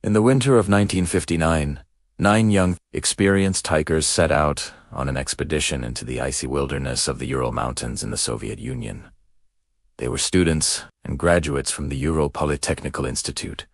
In the winter of 1959, 9 young, experienced hikers set out on an expedition into the icy wilderness of the Ural Mountains in the Soviet Union. They were students and graduates from the Ural Polytechnical Institute,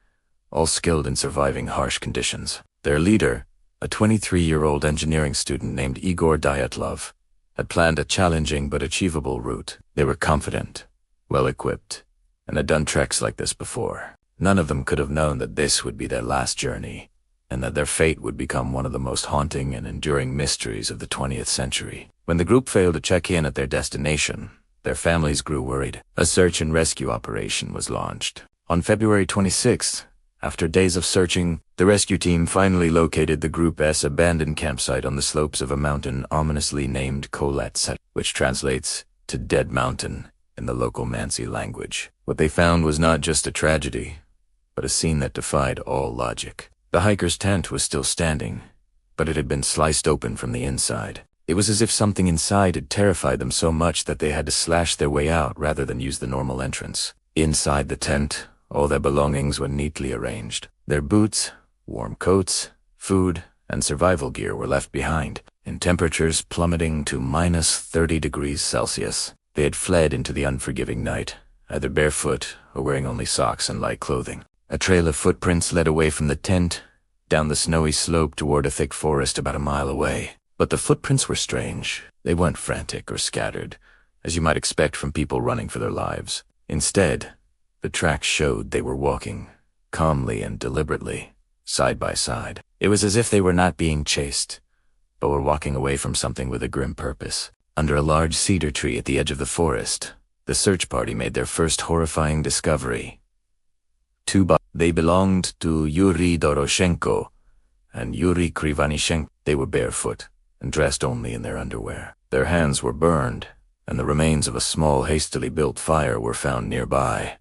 all skilled in surviving harsh conditions. Their leader, a 23-year-old engineering student named Igor Dyatlov, had planned a challenging but achievable route. They were confident, well-equipped, and had done treks like this before. None of them could have known that this would be their last journey, and that their fate would become one of the most haunting and enduring mysteries of the 20th century. When the group failed to check in at their destination, their families grew worried. A search and rescue operation was launched. On February 26th, after days of searching, the rescue team finally located the group's abandoned campsite on the slopes of a mountain ominously named Kolets, which translates to Dead Mountain in the local Mansi language. What they found was not just a tragedy, but a scene that defied all logic. The hiker's tent was still standing, but it had been sliced open from the inside. It was as if something inside had terrified them so much that they had to slash their way out rather than use the normal entrance. Inside the tent, all their belongings were neatly arranged. Their boots, warm coats, food, and survival gear were left behind, in temperatures plummeting to -30 degrees Celsius. They had fled into the unforgiving night, either barefoot or wearing only socks and light clothing. A trail of footprints led away from the tent, down the snowy slope toward a thick forest about a mile away. But the footprints were strange. They weren't frantic or scattered, as you might expect from people running for their lives. Instead, the tracks showed they were walking, calmly and deliberately, side by side. It was as if they were not being chased, but were walking away from something with a grim purpose. Under a large cedar tree at the edge of the forest, the search party made their first horrifying discovery. They belonged to Yuri Doroshenko and Yuri Krivanishenko. They were barefoot and dressed only in their underwear. Their hands were burned, and the remains of a small, hastily built fire were found nearby.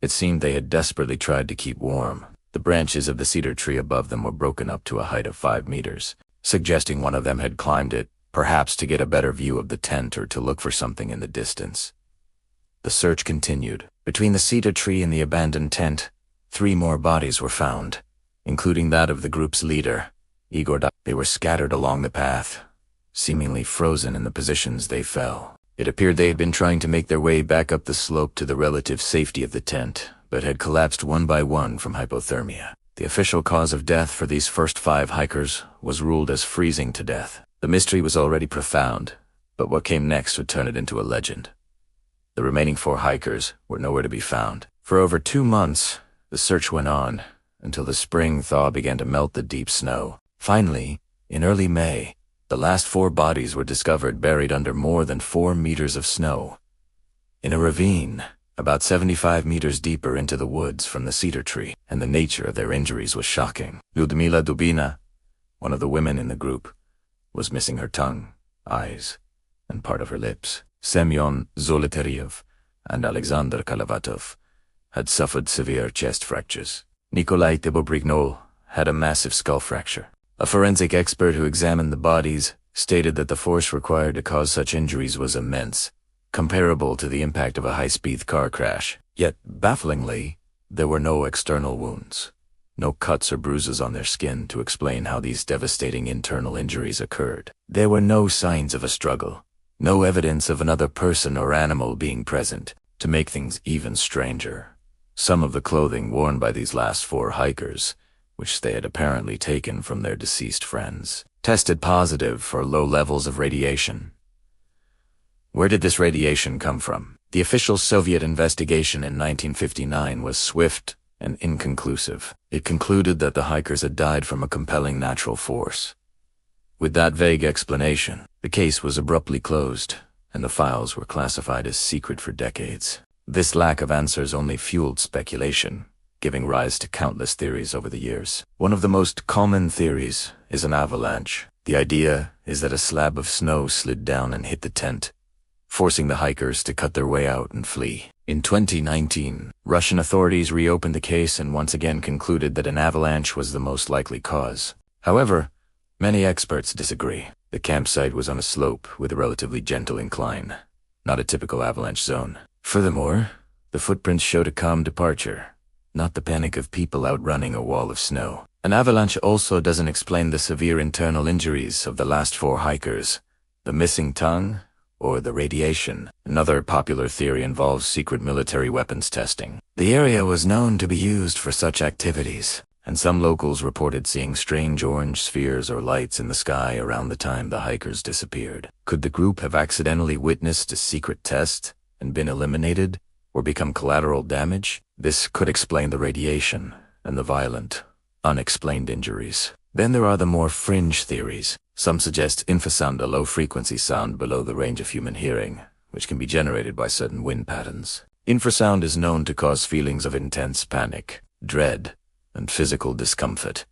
It seemed they had desperately tried to keep warm. The branches of the cedar tree above them were broken up to a height of 5 meters, suggesting one of them had climbed it, perhaps to get a better view of the tent or to look for something in the distance. The search continued. Between the cedar tree and the abandoned tent, 3 more bodies were found, including that of the group's leader, Igor. They were scattered along the path, seemingly frozen in the positions they fell. It appeared they had been trying to make their way back up the slope to the relative safety of the tent, but had collapsed one by one from hypothermia. The official cause of death for these first 5 hikers was ruled as freezing to death. The mystery was already profound, but what came next would turn it into a legend. The remaining 4 hikers were nowhere to be found. For over 2 months, the search went on, until the spring thaw began to melt the deep snow. Finally, in early May, the last 4 bodies were discovered buried under more than 4 meters of snow, in a ravine about 75 meters deeper into the woods from the cedar tree, and the nature of their injuries was shocking. Lyudmila Dubina, one of the women in the group, was missing her tongue, eyes, and part of her lips. Semyon Zolotaryov and Alexander Kalavatov had suffered severe chest fractures. Nikolai Thibault-Brignol had a massive skull fracture. A forensic expert who examined the bodies stated that the force required to cause such injuries was immense, comparable to the impact of a high-speed car crash. Yet, bafflingly, there were no external wounds, no cuts or bruises on their skin to explain how these devastating internal injuries occurred. There were no signs of a struggle, no evidence of another person or animal being present. To make things even stranger, some of the clothing worn by these last 4 hikers, which they had apparently taken from their deceased friends, tested positive for low levels of radiation. Where did this radiation come from? The official Soviet investigation in 1959 was swift and inconclusive. It concluded that the hikers had died from a compelling natural force. With that vague explanation, the case was abruptly closed, and the files were classified as secret for decades. This lack of answers only fueled speculation, giving rise to countless theories over the years. One of the most common theories is an avalanche. The idea is that a slab of snow slid down and hit the tent, forcing the hikers to cut their way out and flee. In 2019, Russian authorities reopened the case and once again concluded that an avalanche was the most likely cause. However, many experts disagree. The campsite was on a slope with a relatively gentle incline, not a typical avalanche zone. Furthermore, the footprints showed a calm departure, not the panic of people outrunning a wall of snow. An avalanche also doesn't explain the severe internal injuries of the last 4 hikers, the missing tongue, or the radiation. Another popular theory involves secret military weapons testing. The area was known to be used for such activities, and some locals reported seeing strange orange spheres or lights in the sky around the time the hikers disappeared. Could the group have accidentally witnessed a secret test and been eliminated, or become collateral damage? This could explain the radiation and the violent, unexplained injuries. Then there are the more fringe theories. Some suggest infrasound, a low-frequency sound below the range of human hearing, which can be generated by certain wind patterns. Infrasound is known to cause feelings of intense panic, dread, and physical discomfort,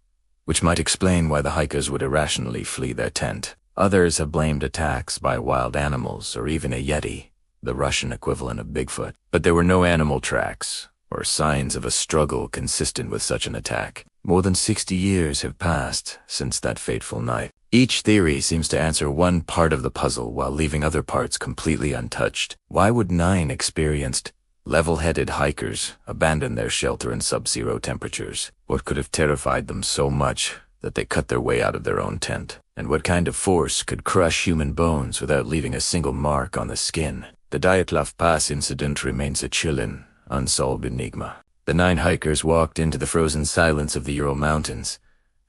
which might explain why the hikers would irrationally flee their tent. Others have blamed attacks by wild animals or even a Yeti, the Russian equivalent of Bigfoot. But there were no animal tracks or signs of a struggle consistent with such an attack. More than 60 years have passed since that fateful night. Each theory seems to answer one part of the puzzle while leaving other parts completely untouched. Why would 9 experienced, level-headed hikers abandon their shelter in sub-zero temperatures? What could have terrified them so much that they cut their way out of their own tent? And what kind of force could crush human bones without leaving a single mark on the skin? The Dyatlov Pass incident remains a chilling, unsolved enigma. The 9 hikers walked into the frozen silence of the Ural Mountains,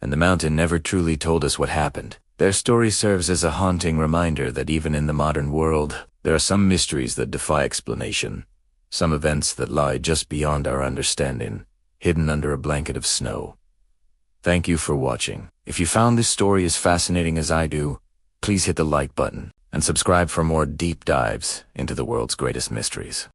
and the mountain never truly told us what happened. Their story serves as a haunting reminder that even in the modern world, there are some mysteries that defy explanation, some events that lie just beyond our understanding, hidden under a blanket of snow. Thank you for watching. If you found this story as fascinating as I do, please hit the like button and subscribe for more deep dives into the world's greatest mysteries.